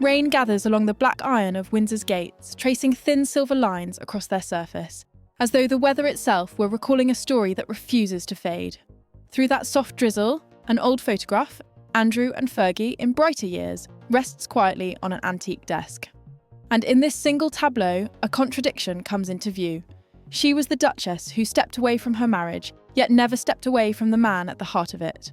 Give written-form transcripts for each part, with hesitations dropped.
Rain gathers along the black iron of Windsor's gates, tracing thin silver lines across their surface, as though the weather itself were recalling a story that refuses to fade. Through that soft drizzle, an old photograph, Andrew and Fergie in brighter years, rests quietly on an antique desk. And in this single tableau, a contradiction comes into view. She was the Duchess who stepped away from her marriage, yet never stepped away from the man at the heart of it.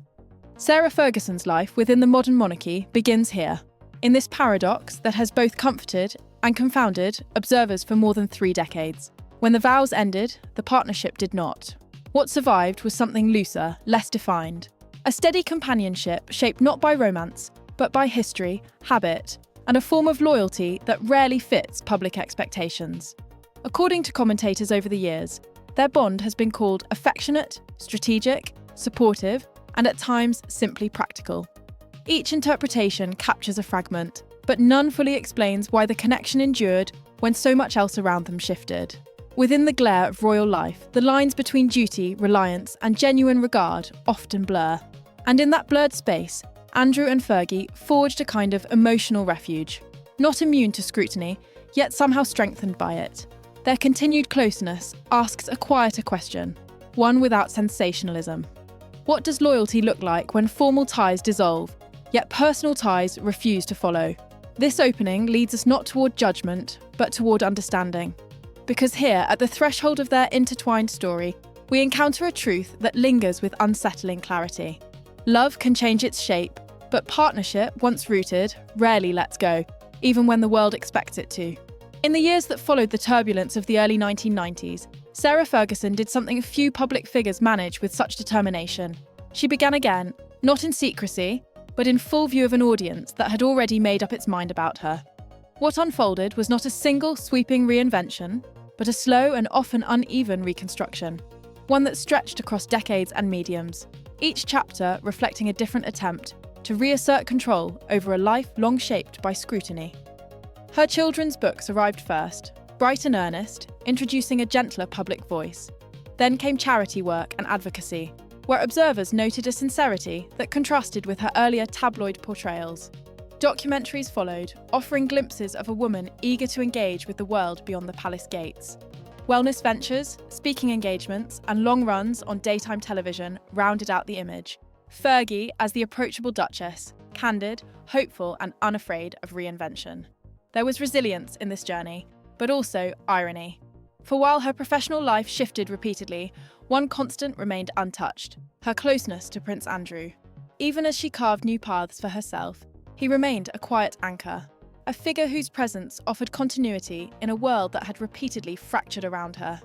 Sarah Ferguson's life within the modern monarchy begins here, in this paradox that has both comforted and confounded observers for more than 3 decades. When the vows ended, the partnership did not. What survived was something looser, less defined. A steady companionship shaped not by romance, but by history, habit, and a form of loyalty that rarely fits public expectations. According to commentators over the years, their bond has been called affectionate, strategic, supportive, and at times simply practical. Each interpretation captures a fragment, but none fully explains why the connection endured when so much else around them shifted. Within the glare of royal life, the lines between duty, reliance, and genuine regard often blur. And in that blurred space, Andrew and Fergie forged a kind of emotional refuge, not immune to scrutiny, yet somehow strengthened by it. Their continued closeness asks a quieter question, one without sensationalism. What does loyalty look like when formal ties dissolve, yet personal ties refuse to follow? This opening leads us not toward judgment, but toward understanding. Because here, at the threshold of their intertwined story, we encounter a truth that lingers with unsettling clarity. Love can change its shape, but partnership, once rooted, rarely lets go, even when the world expects it to. In the years that followed the turbulence of the early 1990s, Sarah Ferguson did something few public figures manage with such determination. She began again, not in secrecy, but in full view of an audience that had already made up its mind about her. What unfolded was not a single sweeping reinvention, but a slow and often uneven reconstruction, one that stretched across decades and mediums, each chapter reflecting a different attempt to reassert control over a life long shaped by scrutiny. Her children's books arrived first, bright and earnest, introducing a gentler public voice. Then came charity work and advocacy, where observers noted a sincerity that contrasted with her earlier tabloid portrayals. Documentaries followed, offering glimpses of a woman eager to engage with the world beyond the palace gates. Wellness ventures, speaking engagements, and long runs on daytime television rounded out the image. Fergie as the approachable Duchess, candid, hopeful, and unafraid of reinvention. There was resilience in this journey, but also irony. For while her professional life shifted repeatedly, one constant remained untouched: her closeness to Prince Andrew. Even as she carved new paths for herself, he remained a quiet anchor, a figure whose presence offered continuity in a world that had repeatedly fractured around her.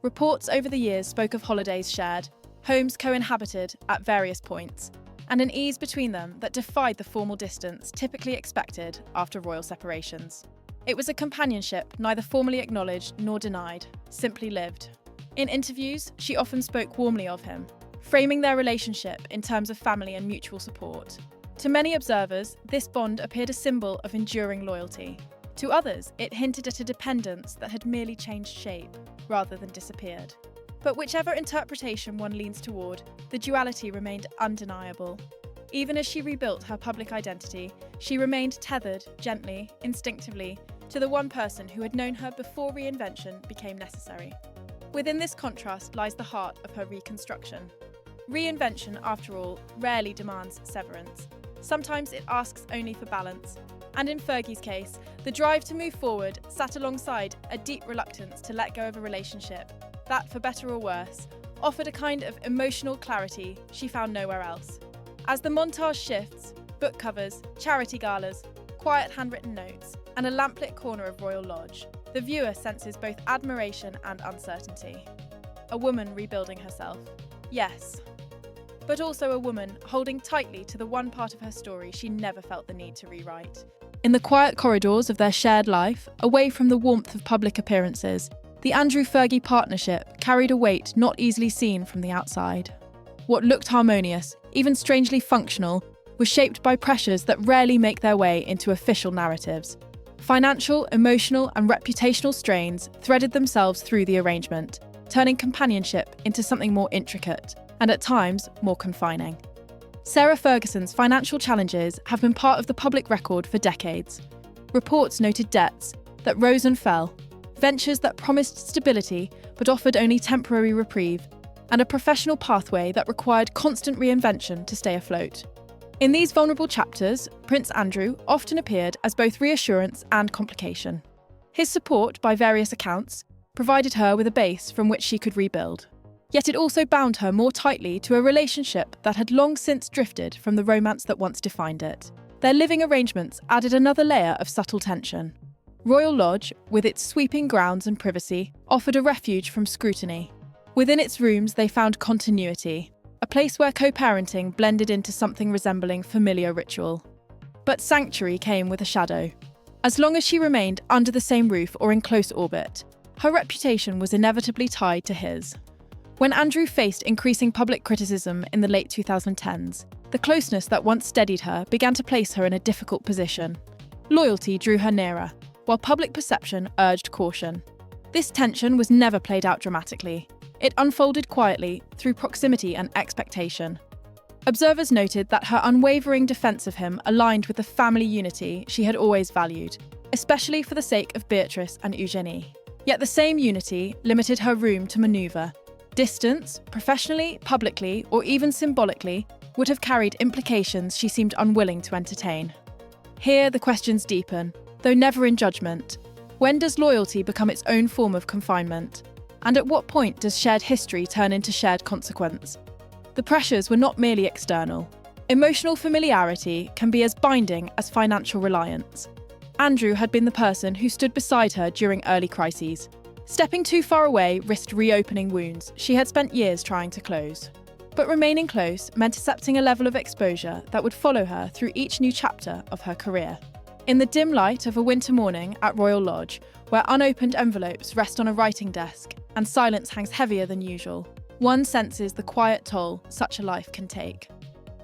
Reports over the years spoke of holidays shared, homes co-inhabited at various points, and an ease between them that defied the formal distance typically expected after royal separations. It was a companionship neither formally acknowledged nor denied, simply lived. In interviews, she often spoke warmly of him, framing their relationship in terms of family and mutual support. To many observers, this bond appeared a symbol of enduring loyalty. To others, it hinted at a dependence that had merely changed shape, rather than disappeared. But whichever interpretation one leans toward, the duality remained undeniable. Even as she rebuilt her public identity, she remained tethered, gently, instinctively, to the one person who had known her before reinvention became necessary. Within this contrast lies the heart of her reconstruction. Reinvention, after all, rarely demands severance. Sometimes it asks only for balance. And in Fergie's case, the drive to move forward sat alongside a deep reluctance to let go of a relationship that, for better or worse, offered a kind of emotional clarity she found nowhere else. As the montage shifts, book covers, charity galas, quiet handwritten notes, and a lamplit corner of Royal Lodge, the viewer senses both admiration and uncertainty. A woman rebuilding herself. Yes. But also a woman holding tightly to the one part of her story she never felt the need to rewrite. In the quiet corridors of their shared life, away from the warmth of public appearances, the Andrew-Fergie partnership carried a weight not easily seen from the outside. What looked harmonious, even strangely functional, was shaped by pressures that rarely make their way into official narratives. Financial, emotional, and reputational strains threaded themselves through the arrangement, turning companionship into something more intricate, and at times more confining. Sarah Ferguson's financial challenges have been part of the public record for decades. Reports noted debts that rose and fell, ventures that promised stability but offered only temporary reprieve, and a professional pathway that required constant reinvention to stay afloat. In these vulnerable chapters, Prince Andrew often appeared as both reassurance and complication. His support, by various accounts, provided her with a base from which she could rebuild. Yet it also bound her more tightly to a relationship that had long since drifted from the romance that once defined it. Their living arrangements added another layer of subtle tension. Royal Lodge, with its sweeping grounds and privacy, offered a refuge from scrutiny. Within its rooms they found continuity, a place where co-parenting blended into something resembling familiar ritual. But sanctuary came with a shadow. As long as she remained under the same roof or in close orbit, her reputation was inevitably tied to his. When Andrew faced increasing public criticism in the late 2010s, the closeness that once steadied her began to place her in a difficult position. Loyalty drew her nearer, while public perception urged caution. This tension was never played out dramatically. It unfolded quietly through proximity and expectation. Observers noted that her unwavering defence of him aligned with the family unity she had always valued, especially for the sake of Beatrice and Eugenie. Yet the same unity limited her room to manoeuvre. Distance, professionally, publicly, or even symbolically, would have carried implications she seemed unwilling to entertain. Here the questions deepen, though never in judgment. When does loyalty become its own form of confinement? And at what point does shared history turn into shared consequence? The pressures were not merely external. Emotional familiarity can be as binding as financial reliance. Andrew had been the person who stood beside her during early crises. Stepping too far away risked reopening wounds she had spent years trying to close. But remaining close meant accepting a level of exposure that would follow her through each new chapter of her career. In the dim light of a winter morning at Royal Lodge, where unopened envelopes rest on a writing desk and silence hangs heavier than usual, one senses the quiet toll such a life can take.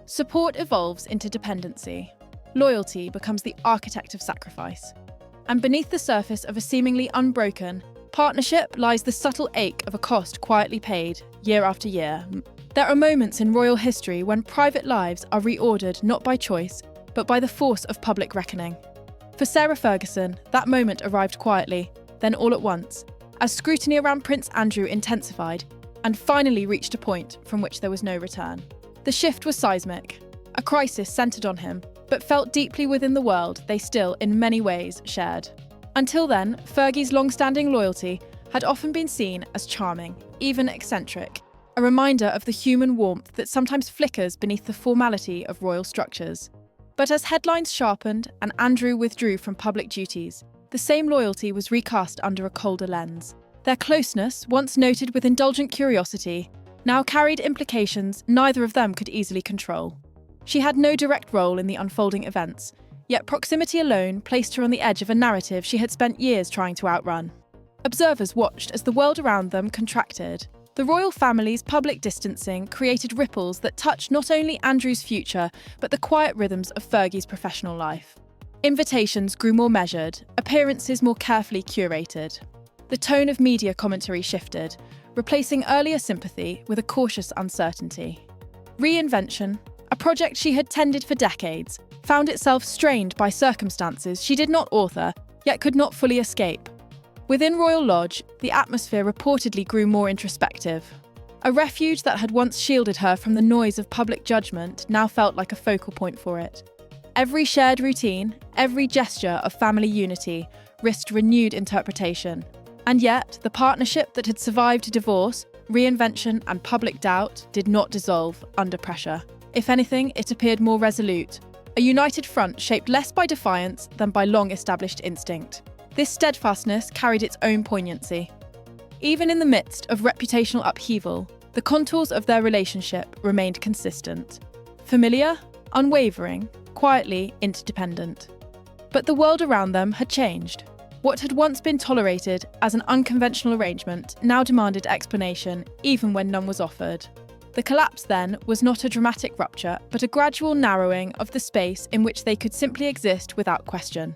Support evolves into dependency. Loyalty becomes the architect of sacrifice. And beneath the surface of a seemingly unbroken partnership lies the subtle ache of a cost quietly paid, year after year. There are moments in royal history when private lives are reordered not by choice, but by the force of public reckoning. For Sarah Ferguson, that moment arrived quietly, then all at once, as scrutiny around Prince Andrew intensified and finally reached a point from which there was no return. The shift was seismic, a crisis centred on him, but felt deeply within the world they still, in many ways, shared. Until then, Fergie's long-standing loyalty had often been seen as charming, even eccentric, a reminder of the human warmth that sometimes flickers beneath the formality of royal structures. But as headlines sharpened and Andrew withdrew from public duties, the same loyalty was recast under a colder lens. Their closeness, once noted with indulgent curiosity, now carried implications neither of them could easily control. She had no direct role in the unfolding events, yet proximity alone placed her on the edge of a narrative she had spent years trying to outrun. Observers watched as the world around them contracted. The royal family's public distancing created ripples that touched not only Andrew's future, but the quiet rhythms of Fergie's professional life. Invitations grew more measured, appearances more carefully curated. The tone of media commentary shifted, replacing earlier sympathy with a cautious uncertainty. Reinvention, a project she had tended for decades, found itself strained by circumstances she did not author, yet could not fully escape. Within Royal Lodge, the atmosphere reportedly grew more introspective. A refuge that had once shielded her from the noise of public judgment now felt like a focal point for it. Every shared routine, every gesture of family unity risked renewed interpretation. And yet, the partnership that had survived divorce, reinvention, and public doubt did not dissolve under pressure. If anything, it appeared more resolute, a united front shaped less by defiance than by long-established instinct. This steadfastness carried its own poignancy. Even in the midst of reputational upheaval, the contours of their relationship remained consistent. Familiar, unwavering, quietly interdependent. But the world around them had changed. What had once been tolerated as an unconventional arrangement now demanded explanation, even when none was offered. The collapse then was not a dramatic rupture, but a gradual narrowing of the space in which they could simply exist without question.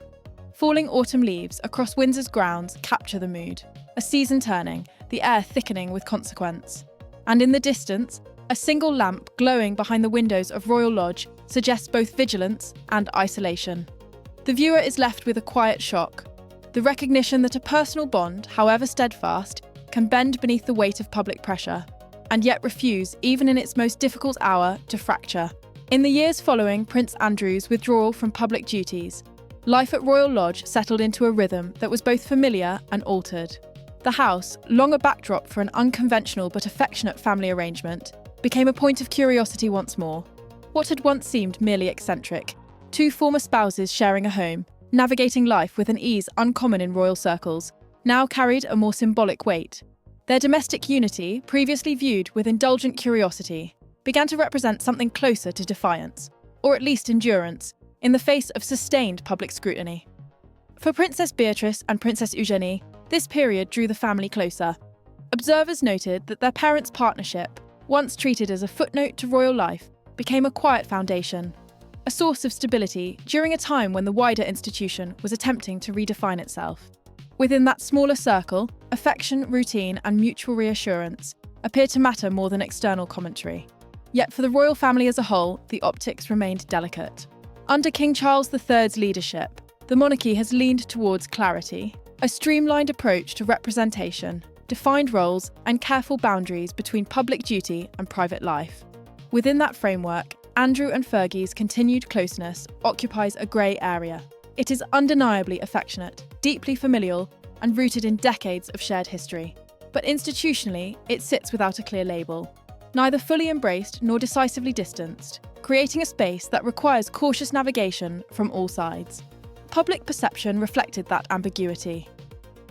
Falling autumn leaves across Windsor's grounds capture the mood. A season turning, the air thickening with consequence. And in the distance, A single lamp glowing behind the windows of Royal Lodge suggests both vigilance and isolation. The viewer is left with a quiet shock, the recognition that a personal bond, however steadfast, can bend beneath the weight of public pressure, and yet refuse, even in its most difficult hour, to fracture. In the years following Prince Andrew's withdrawal from public duties, life at Royal Lodge settled into a rhythm that was both familiar and altered. The house, long a backdrop for an unconventional but affectionate family arrangement, became a point of curiosity once more. What had once seemed merely eccentric, two former spouses sharing a home, navigating life with an ease uncommon in royal circles, now carried a more symbolic weight. Their domestic unity, previously viewed with indulgent curiosity, began to represent something closer to defiance, or at least endurance, in the face of sustained public scrutiny. For Princess Beatrice and Princess Eugenie, this period drew the family closer. Observers noted that their parents' partnership, once treated as a footnote to royal life, became a quiet foundation, a source of stability during a time when the wider institution was attempting to redefine itself. Within that smaller circle, affection, routine, and mutual reassurance appeared to matter more than external commentary. Yet for the royal family as a whole, the optics remained delicate. Under King Charles III's leadership, the monarchy has leaned towards clarity, a streamlined approach to representation, defined roles, and careful boundaries between public duty and private life. Within that framework, Andrew and Fergie's continued closeness occupies a grey area. It is undeniably affectionate, deeply familial, and rooted in decades of shared history. But institutionally, it sits without a clear label, neither fully embraced nor decisively distanced, creating a space that requires cautious navigation from all sides. Public perception reflected that ambiguity.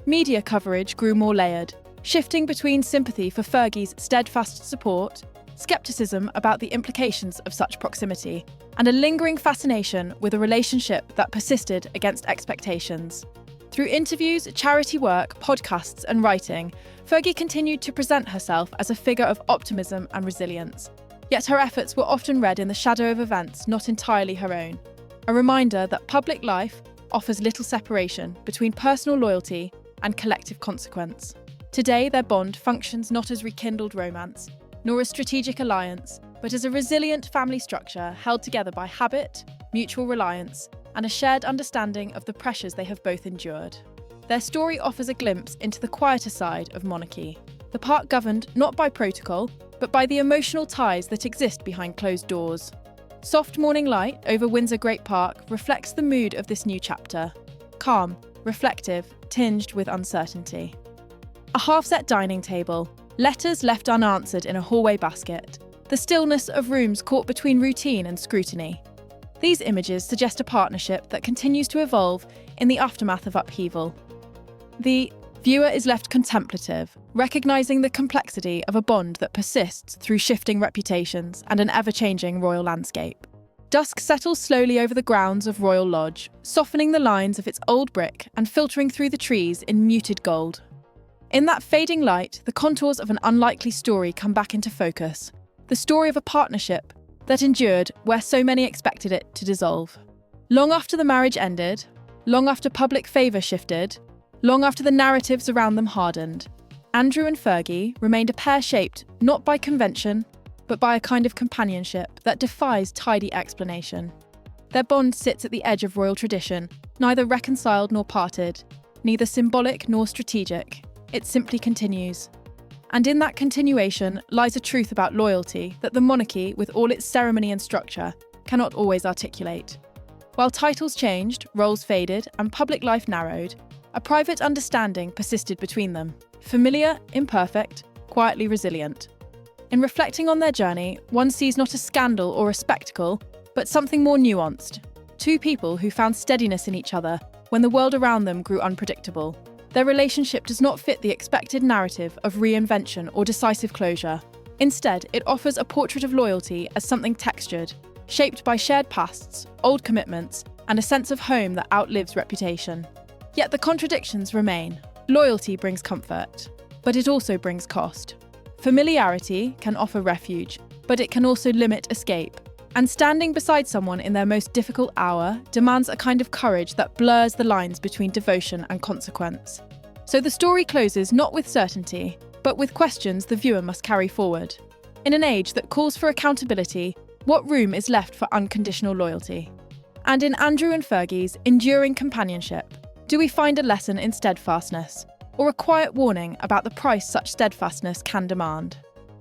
Media coverage grew more layered, shifting between sympathy for Fergie's steadfast support, skepticism about the implications of such proximity, and a lingering fascination with a relationship that persisted against expectations. Through interviews, charity work, podcasts, and writing, Fergie continued to present herself as a figure of optimism and resilience. Yet her efforts were often read in the shadow of events not entirely her own, a reminder that public life offers little separation between personal loyalty and collective consequence. Today, their bond functions not as rekindled romance, nor a strategic alliance, but as a resilient family structure held together by habit, mutual reliance, and a shared understanding of the pressures they have both endured. Their story offers a glimpse into the quieter side of monarchy, the part governed not by protocol, but by the emotional ties that exist behind closed doors. Soft morning light over Windsor Great Park reflects the mood of this new chapter, calm, reflective, tinged with uncertainty. A half-set dining table, letters left unanswered in a hallway basket, the stillness of rooms caught between routine and scrutiny. These images suggest a partnership that continues to evolve in the aftermath of upheaval. The viewer is left contemplative, recognizing the complexity of a bond that persists through shifting reputations and an ever-changing royal landscape. Dusk settles slowly over the grounds of Royal Lodge, softening the lines of its old brick and filtering through the trees in muted gold. In that fading light, the contours of an unlikely story come back into focus, the story of a partnership that endured where so many expected it to dissolve. Long after the marriage ended, long after public favour shifted, long after the narratives around them hardened, Andrew and Fergie remained a pair shaped not by convention, but by a kind of companionship that defies tidy explanation. Their bond sits at the edge of royal tradition, neither reconciled nor parted, neither symbolic nor strategic. It simply continues. And in that continuation lies a truth about loyalty that the monarchy, with all its ceremony and structure, cannot always articulate. While titles changed, roles faded, and public life narrowed, a private understanding persisted between them, familiar, imperfect, quietly resilient. In reflecting on their journey, one sees not a scandal or a spectacle, but something more nuanced. Two people who found steadiness in each other when the world around them grew unpredictable. Their relationship does not fit the expected narrative of reinvention or decisive closure. Instead, it offers a portrait of loyalty as something textured, shaped by shared pasts, old commitments, and a sense of home that outlives reputation. Yet the contradictions remain. Loyalty brings comfort, but it also brings cost. Familiarity can offer refuge, but it can also limit escape. And standing beside someone in their most difficult hour demands a kind of courage that blurs the lines between devotion and consequence. So the story closes not with certainty, but with questions the viewer must carry forward. In an age that calls for accountability, what room is left for unconditional loyalty? And in Andrew and Fergie's enduring companionship, do we find a lesson in steadfastness, or a quiet warning about the price such steadfastness can demand?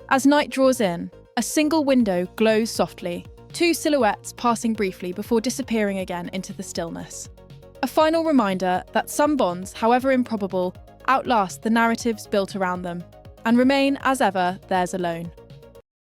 As night draws in, a single window glows softly, two silhouettes passing briefly before disappearing again into the stillness. A final reminder that some bonds, however improbable, outlast the narratives built around them, and remain, as ever, theirs alone.